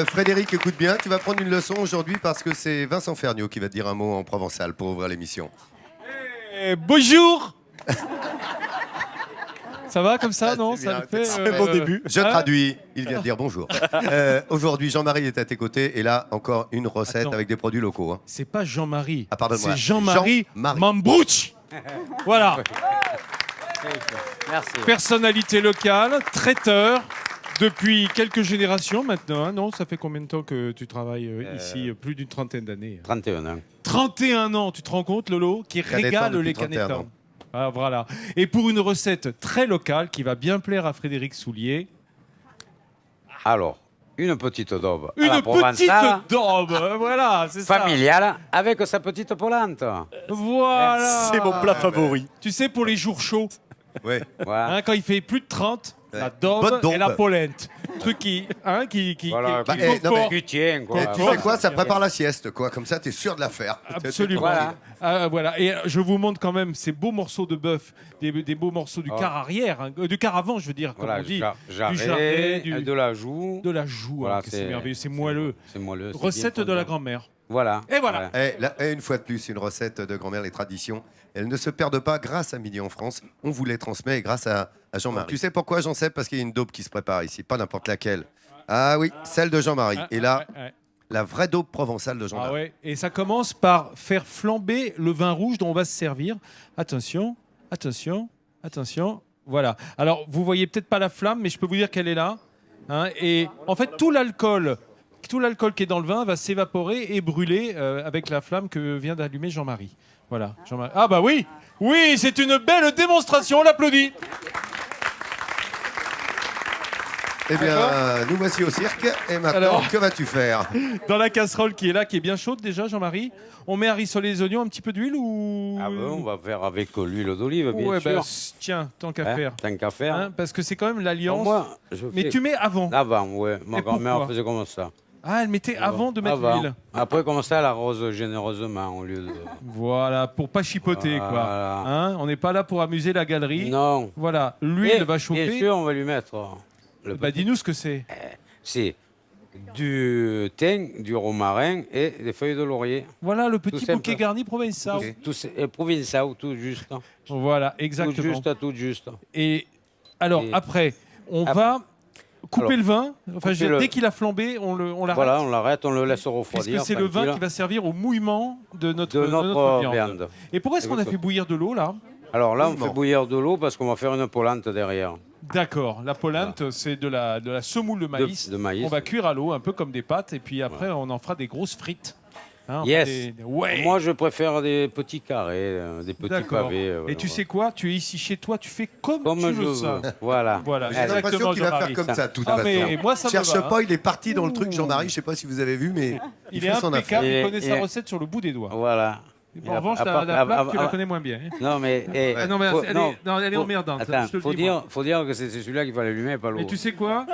Frédéric, écoute bien, tu vas prendre une leçon aujourd'hui parce que c'est Vincent Ferniaud qui va te dire un mot en provençal pour ouvrir l'émission. Bonjour. Ça va comme ça, non? C'est Ça bien, le fait. c'est un bon début. Je hein traduis, il vient de dire bonjour. Aujourd'hui, Jean-Marie est à tes côtés et là, encore une recette Attends. avec des produits locaux. Hein. C'est pas Jean-Marie. Ah, pardonne-moi. C'est Jean-Marie Jean-Marie. Mambrouch. Voilà. Merci. Personnalité locale, traiteur. Depuis quelques générations maintenant, hein, non? Ça fait combien de temps que tu travailles ici? Plus d'une trentaine d'années. 31 ans. 31 ans, tu te rends compte, Lolo? Qui Canettans régale depuis les 31 canettans. ans. Ah, voilà. Et pour une recette très locale qui va bien plaire à Frédéric Soulier, Alors, une petite daube à une la provençale, petite daube. Voilà, c'est ça. familiale, avec sa petite polente. Voilà. C'est mon plat favori. Tu sais, pour les jours chauds, Ouais. Voilà. hein, quand il fait plus de 30, Ouais. la daube Bonne daube. et la polente. Truc qui Voilà, Bah, qui eh, non, mais- conforte. Tu tiens, quoi. Et tu sais quoi, ça prépare la sieste, quoi. Comme ça, t'es sûr de la faire. Absolument. Voilà. Voilà. Et je vous montre quand même ces beaux morceaux de bœuf, des beaux morceaux du Oh. quart arrière, hein, du quart avant, je veux dire, comme Voilà, on dit. jarret, Du jarret, de la joue. de la joue, Voilà, hein, que c'est merveilleux, c'est moelleux. C'est moelleux. c'est Recette bien de la fondant. grand-mère. Voilà. Et voilà. Et une fois de plus, une recette de grand-mère, les traditions, elles ne se perdent pas grâce à Midi en France. On vous les transmet et grâce à Jean-Marie. Tu sais pourquoi, j'en sais? Parce qu'il y a une daube qui se prépare ici, pas n'importe laquelle. Ah oui, celle de Jean-Marie. Et là, Ouais. la vraie daube provençale de Ah Jean-Marie. ouais. Et ça commence par faire flamber le vin rouge dont on va se servir. Attention, attention, attention. Voilà. Alors, vous voyez peut-être pas la flamme, mais je peux vous dire qu'elle est là. Hein. Et en fait, tout l'alcool qui est dans le vin va s'évaporer et brûler avec la flamme que vient d'allumer Jean-Marie. Voilà. Jean-Marie. Ah bah oui, oui, c'est une belle démonstration. On l'applaudit. Eh bien, nous voici au cirque. Et maintenant, Alors- que vas-tu faire? Dans la casserole qui est là, qui est bien chaude déjà, Jean-Marie, on met à rissoler les oignons, un petit peu d'huile ou... Ah ben, on va faire avec l'huile d'olive, bien Ouais, sûr. bah, tiens, tant qu'à Hein, faire. Tant qu'à faire. Hein, parce que c'est quand même l'alliance. Moi, je Mais fais tu mets avant. avant, ouais. Ma Et grand-mère pourquoi faisait comme ça. Ah, elle mettait avant de mettre Avant. l'huile. Après, comme ça, elle arrose généreusement au lieu de. Voilà, pour pas chipoter, quoi. Voilà. Hein, on n'est pas là pour amuser la galerie. Non. Voilà, l'huile Et, va bien chauffer. sûr, on va lui mettre. Le Bah, petit- dis-nous ce que c'est. C'est du thym, du romarin et des feuilles de laurier. Voilà, le petit Tout simple. bouquet garni provençal. Ok. Tout provençal, tout juste. Voilà, Tout exactement. juste, tout juste. Et alors, Et- après, on Après- va couper Alors, le vin. Enfin, je veux dire, couper dès le- qu'il a flambé, on l'arrête. Voilà, on l'arrête, on le laisse refroidir. Puisque c'est le vin tranquille, qui va servir au mouillement de notre, de de notre viande. viande. Et pourquoi est-ce qu'on a Exactement. fait bouillir de l'eau, là? Alors là, on Vivement. fait bouillir de l'eau parce qu'on va faire une polente derrière. D'accord, la polente, c'est de la semoule de maïs. De maïs. On va cuire à l'eau, un peu comme des pâtes, et puis après, on en fera des grosses frites. Hein, on Yes. fera Ouais. Moi, je préfère des petits carrés, des petits D'accord. pavés. Et tu sais quoi? Tu es ici chez toi, tu fais comme comme tu je veux veux. ça. Voilà. Voilà, J'ai l'impression exactement, qu'il va faire Jean-Marie. comme ça, de toute Ah, façon. mais moi, ça me Cherche va, pas, il est parti dans le truc, Jean-Marie. Je sais pas si vous avez vu, mais Il fait est son impeccable, affaire. il connaît sa Et- recette sur le bout des doigts. Voilà. En revanche, la plaque, tu la connais moins bien. hein. Non, mais. Ah non, mais faut- elle non, est, non, elle est faut- emmerdante. Attends, je te le faut dis, moi. dire que c'est celui-là qu'il fallait allumer, pas l'eau. Et tu sais quoi?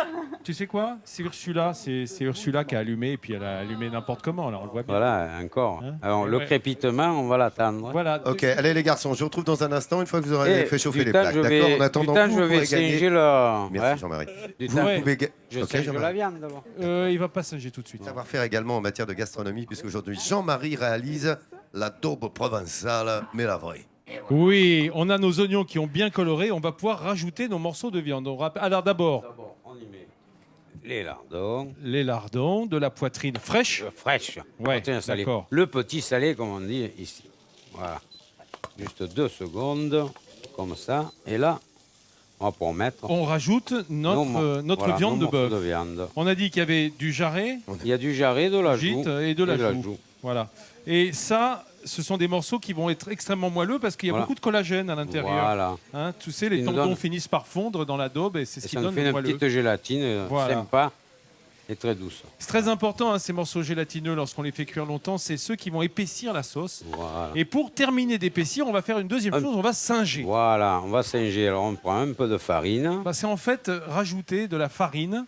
C'est Ursula, c'est Ursula qui a allumé, et puis elle a allumé n'importe comment, là, on le voit bien. Voilà, encore. Hein Alors, le Ouais. crépitement, on va l'attendre. Voilà. Ok, allez les garçons, je vous retrouve dans un instant, une fois que vous aurez Et fait chauffer du les temps, plaques. je vais- D'accord? En du attendant, temps, vous je vais pourrez gagner. singer le. Merci ouais, Jean-Marie. du Vous temps. Ouais. pouvez... Je Ok, singe Jean-Marie. la viande d'abord. Il va pas singer tout de suite. Savoir-faire également en matière de gastronomie, puisqu'aujourd'hui Jean-Marie réalise la daube provençale, mais la vraie. Oui, on a nos oignons qui ont bien coloré. On va pouvoir rajouter nos morceaux de viande. Alors d'abord, D'abord, on y met les lardons. les lardons, de la poitrine fraîche. Fraîche. Ouais, Poitrine salée. d'accord. Le petit salé, comme on dit ici. Voilà. Juste 2 secondes, comme ça. Et là, on va pouvoir mettre On rajoute notre voilà, viande de nos morceaux bœuf. viande. On a dit qu'il y avait du jarret, Il y a du jarret, de la du joue. gîte et de la joue. Voilà. Et ça, ce sont des morceaux qui vont être extrêmement moelleux parce qu'il y a Voilà. beaucoup de collagène à l'intérieur. Voilà. Hein, tu sais, les Qui nous tendons donne- finissent par fondre dans la daube et c'est ce Et qui ça nous donne fait le une moelleux. petite gélatine Voilà. sympa et très douce. C'est très important, hein, ces morceaux gélatineux, lorsqu'on les fait cuire longtemps, c'est ceux qui vont épaissir la sauce. Voilà. Et pour terminer d'épaissir, on va faire une deuxième chose, on va singer. Voilà, on va singer. Alors on prend un peu de farine. Bah, c'est en fait rajouter de la farine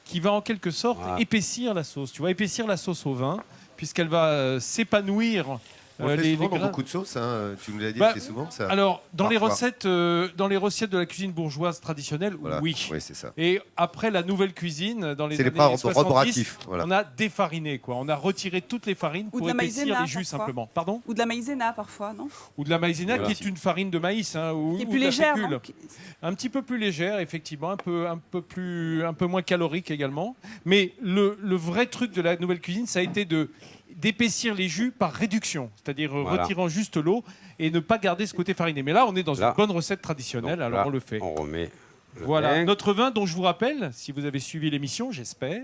qui va en quelque sorte Voilà. épaissir la sauce. Tu vas épaissir la sauce au vin, puisqu'elle va s'épanouir On le fait souvent dans grains. beaucoup de sauces, hein. Tu nous l'as dit Bah, assez souvent, ça. Alors, dans les Parfois. recettes de la cuisine bourgeoise traditionnelle, Voilà. oui. Oui, c'est ça. Et après la nouvelle cuisine, dans les C'est les années plats 70, roboratifs, voilà. on a défariné, quoi. On a retiré toutes les farines Ou de pour la épaissir maïzena, les jus parfois. simplement. Pardon? Ou de la maïzena parfois, non? Ou de la maïzena, Voilà. qui est une farine de maïs, hein, ou, Qui est ou plus de la légère, fécule. non? Un petit peu plus légère, effectivement, un peu moins calorique également. Mais le vrai truc de la nouvelle cuisine, ça a été d'épaissir les jus par réduction, c'est-à-dire Voilà. retirant juste l'eau et ne pas garder ce côté fariné. Mais là, on est dans Là. une bonne recette traditionnelle, Donc alors là, on le fait. On remet le Voilà, vin. notre vin dont je vous rappelle, si vous avez suivi l'émission, j'espère,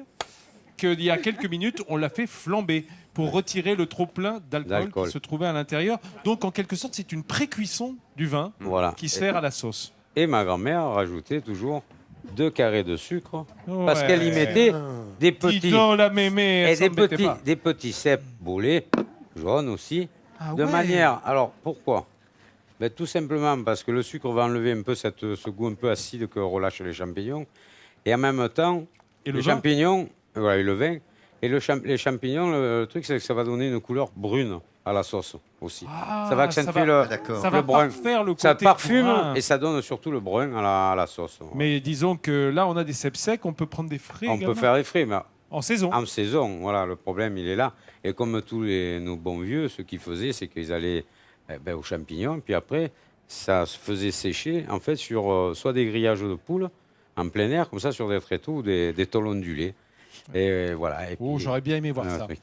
qu'il y a quelques minutes, on l'a fait flamber pour retirer le trop-plein d'alcool D'alcool. qui se trouvait à l'intérieur. Donc, en quelque sorte, c'est une pré-cuisson du vin Voilà. qui sert à la sauce. Et ma grand-mère rajoutait toujours 2 carrés de sucre parce qu'elle y Ouais. mettait des Dis petits, donc, la mémé, et elle s'embêtait pas. des petits cèpes boulés, jaunes aussi, Ah de ouais. manière. Alors pourquoi? Ben, tout simplement parce que le sucre va enlever un peu ce goût un peu acide que relâchent les champignons. Et en même temps, Et le les vin champignons, voilà, et le vin, et les champignons, le truc, c'est que ça va donner une couleur brune à la sauce aussi. Ah, ça va accentuer va- Ah, d'accord. Ça le va brun. parfaire le côté Ça parfume brun. et ça donne surtout le brun à la sauce. Mais disons que là, on a des cèpes secs, on peut prendre des frais On également. peut faire les frais, mais En saison. en saison, voilà, le problème, il est là. Et comme tous nos bons vieux, ce qu'ils faisaient, c'est qu'ils allaient aux champignons, puis après, ça se faisait sécher, en fait, sur soit des grillages de poules, en plein air, comme ça, sur des tréteaux ou des tôles ondulées. Et voilà. Et Oh, puis, j'aurais bien aimé voir un ça. truc.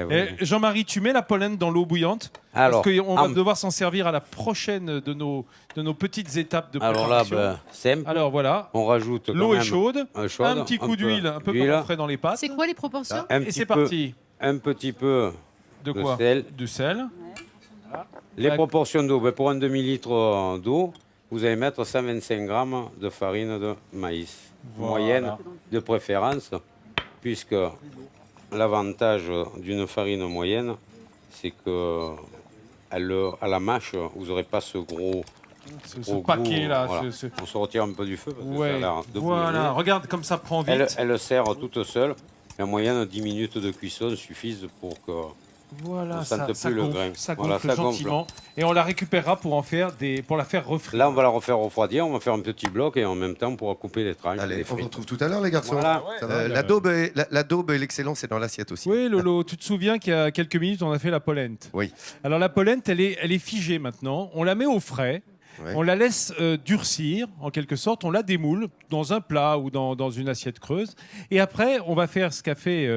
Oui. Jean-Marie, tu mets la pollen dans l'eau bouillante Alors, parce qu'on va en- devoir s'en servir à la prochaine de nos petites étapes de alors là, préparation. ben, simple. Alors voilà, On rajoute quand l'eau est même chaude, chaude, un petit coup peu d'huile, un peu comme d'huile, on ferait dans les pâtes. C'est quoi les proportions? un Et petit c'est peu- parti. Un petit peu De de quoi sel. Du sel. Les Ouais. proportions d'eau, ben, pour un demi-litre d'eau, vous allez mettre 125 grammes de farine de maïs. Voilà. Moyenne de préférence, puisque l'avantage d'une farine moyenne, c'est que à la mâche, vous n'aurez pas ce gros Ce gros paquet goût, là. voilà. ce- On se retire un peu du feu parce que ça a Ouais. l'air de Voilà, bouillonner. regarde comme ça prend vite. Elle sert toute seule. La moyenne, 10 minutes de cuisson suffisent pour que... Voilà, on sente plus le gonfle, grain. ça Voilà, gonfle ça gonfle. gentiment. Et on la récupérera pour pour la faire refroidir. Là, on va la refaire refroidir, on va faire un petit bloc et en même temps, on pourra couper les tranches. Allez, les on se frites. retrouve tout à l'heure, les garçons. Voilà. Ça va la daube et l'excellence, c'est dans l'assiette aussi. Oui, Lolo, tu te souviens qu'il y a quelques minutes, on a fait la polente. Oui. Alors la polente, elle est figée maintenant. On la met au frais. Ouais. On la laisse durcir, en quelque sorte. On la démoule dans un plat ou dans une assiette creuse. Et après, on va faire ce qu'a fait...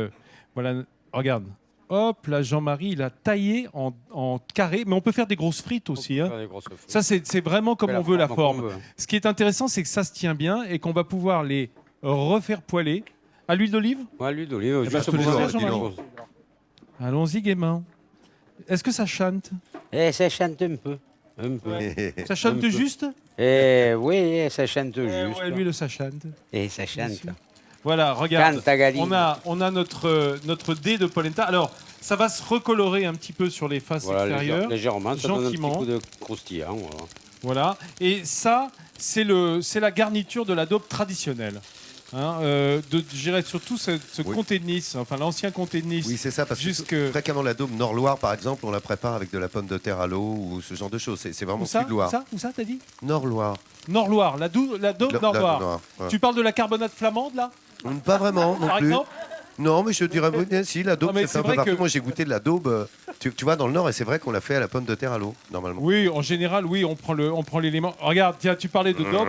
voilà, regarde. Hop, là, Jean-Marie, il a taillé en carré. Mais on peut faire des grosses frites aussi. On Hein. peut faire des grosses frites. Ça, c'est vraiment comme Fait on veut la qu'on forme. veut. Ce qui est intéressant, c'est que ça se tient bien et qu'on va pouvoir les refaire poêler. À l'huile d'olive? Ouais, l'huile d'olive, ben, juste je te pour laisse faire faire, des Jean-Marie. choses. Allons-y gaiement. Est-ce que ça chante? Ça chante un peu. Un peu. Ça chante Un peu. juste? Oui, ça chante Eh juste. ouais, lui, ça chante. Et ça chante. Voilà, regarde. Canta Galine. On a notre dé de polenta. Alors, ça va se recolorer un petit peu sur les faces Voilà, extérieures. légèrement, ça donne un petit gentiment. coup de croustillant. Voilà. Voilà. Et ça, c'est la garniture de la daube traditionnelle. Hein, je dirais surtout ce Oui. comté de Nice, enfin l'ancien comté de Nice. Oui, c'est ça, parce que Jusque- fréquemment la daube Nord-Loire, par exemple, on la prépare avec de la pomme de terre à l'eau ou ce genre de choses. C'est vraiment Où ça, Sud-Loire. où ça, t'as dit? Nord-Loire. Nord-Loire, la daube La Nord-Loire. Nord-Loire, voilà. Tu parles de la carbonate flamande, là? Pas vraiment non Par plus. exemple? Non, mais je dirais oui, bien si, la daube, Non, mais c'est c'est un peu vrai partout. que- Moi, j'ai goûté de la daube, tu vois, dans le Nord, et c'est vrai qu'on l'a fait à la pomme de terre à l'eau, normalement. Oui, en général, oui, on prend l'élément. Regarde, tiens, tu parlais de daube.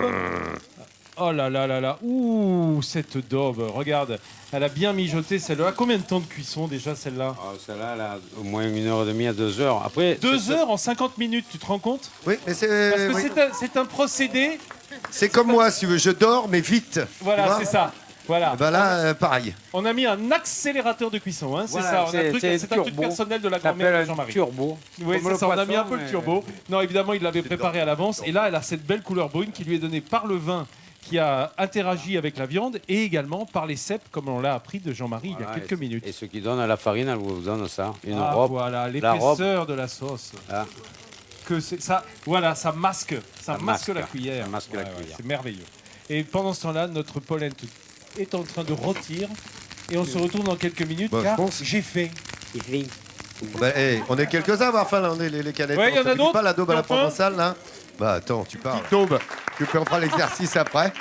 Oh là là là là. Ouh, cette daube. Regarde, elle a bien mijoté celle-là. Combien de temps de cuisson déjà celle-là? Ah, celle-là, elle a au moins 1h30 à 2 heures. Après, 2 heures en 50 minutes, tu te rends compte? Oui, mais Parce que oui. c'est un procédé. C'est comme moi, si tu veux, je dors, mais vite. Voilà, Tu vois c'est ça. Voilà. Ben là, pareil. On a mis un accélérateur de cuisson, hein, c'est Voilà, ça. On a un truc- c'est C'est un truc turbo. personnel de la ça grand-mère de s'appelle un Jean-Marie. turbo. Oui, Comme c'est le ça, on a mis un poisson, peu le mais- turbo. Non, évidemment, il l'avait préparé à l'avance. Et là, elle a cette belle couleur brune qui lui est donnée par le vin qui a interagi avec la viande et également par les cèpes, comme on l'a appris de Jean-Marie il y a Voilà, quelques minutes. Et ce qui donne à la farine, elle vous donne ça. Une Ah, robe. voilà, La robe. l'épaisseur de la sauce. Ah. Que ça, voilà, ça masque masque. la cuillère. Ça masque la cuillère. C'est merveilleux. Et pendant ce temps-là, notre polenta est en train de rôtir et on se retourne dans quelques minutes Bah, je car pense. j'ai faim. Bah, on est quelques-uns à avoir faim, là, on est les canettes. Ouais, il y en a d'autres. Pas la daube à la Enfin. provençale, là. Bah attends, tu parles. Daube. On fera l'exercice après.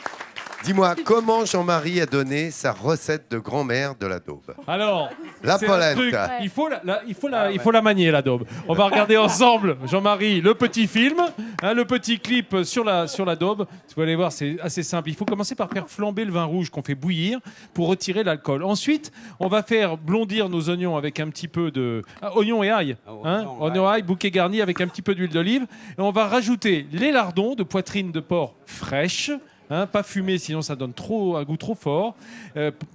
Dis-moi, comment Jean-Marie a donné sa recette de grand-mère de la daube? Alors, La c'est un polenta. truc, il faut la manier, la daube. On va regarder ensemble, Jean-Marie, le petit film, le petit clip sur la daube. Vous allez voir, c'est assez simple. Il faut commencer par faire flamber le vin rouge qu'on fait bouillir pour retirer l'alcool. Ensuite, on va faire blondir nos oignons avec un petit peu de... oignons et ail. Oignons et ail, bouquet garni avec un petit peu d'huile d'olive. Et on va rajouter les lardons de poitrine de porc fraîche. Pas fumé, sinon ça donne un goût trop fort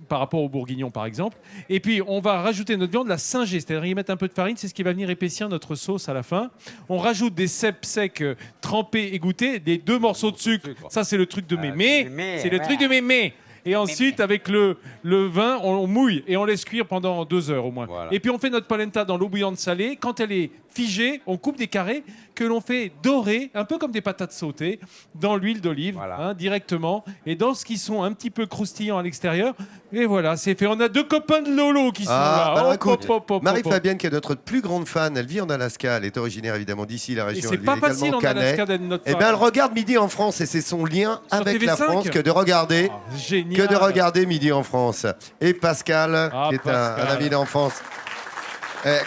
par rapport au bourguignon par exemple. Et puis on va rajouter notre viande, la singée, c'est-à-dire y mettre un peu de farine, c'est ce qui va venir épaissir notre sauce à la fin. On rajoute des cèpes secs trempés, égouttés, des 2 morceaux de sucre. Ça c'est le truc de mémé. C'est le truc de mémé. Et ensuite, avec le vin, on mouille et on laisse cuire pendant 2 heures au moins. Voilà. Et puis on fait notre polenta dans l'eau bouillante salée. Quand elle est figée, on coupe des carrés que l'on fait dorer, un peu comme des patates sautées, dans l'huile d'olive, Voilà. directement. Et dans ce qui sont un petit peu croustillants à l'extérieur. Et voilà, c'est fait. On a 2 copains de Lolo qui sont là. Bah, Hop, écoute, hop, hop, hop, hop. Marie-Fabienne, qui est notre plus grande fan, elle vit en Alaska, elle est originaire évidemment d'ici, la Et région. c'est Elle pas vit facile également en au Canet. Alaska d'être notre Eh bien, elle regarde Midi en France et c'est son lien Sur avec la TV5. France que de regarder. Génial. Que de regarder Midi en France. Et Pascal, qui est Pascal. un ami d'enfance,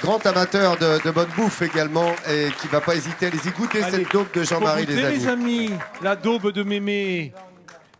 grand amateur de bonne bouffe également, et qui va pas hésiter à les y goûter, Allez, cette daube de Jean-Marie, Faut les goûter, amis. La daube de mémé.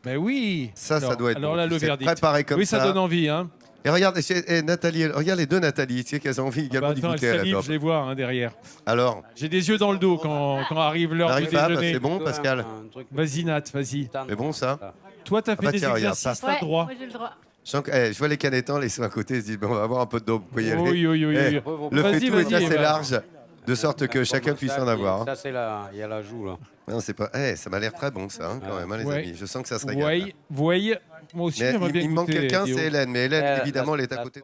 Ben oui. Ça doit être alors bon. là, Tu le sais, verdict. préparé comme oui, ça donne envie. Hein. Et regarde, Nathalie, regarde les 2 Nathalie, tu sais qu'elles ont envie également Bah, d'y attends, goûter elle à la salive, daube. je les vois derrière. Alors, J'ai des yeux dans le dos quand arrive l'heure du Marie-Fab, déjeuner. c'est bon, Pascal? Vas-y, Nat, vas-y. C'est bon, ça? Toi, t'as fait bah des tiens, regarde, exercices, ça. t'as droit. moi j'ai le droit. Je vois les canettants, les sont à côté, ils se disent, bon, on va avoir un peu de daube, vous pouvez y aller. Oui, oui, oui. Eh, oui. le Vas-y, fait tout est vas-y, assez bah. large, de sorte que chacun puisse en avoir. hein. Ça, c'est il y a la joue, là. Non, c'est pas... ça m'a l'air très bon, ça, quand même, les Ouais. amis. Je sens que ça se régale. Voyez, moi aussi, Mais j'aimerais bien il me manque goûter, quelqu'un, Théo. c'est Hélène. Mais Hélène, évidemment, elle est à côté.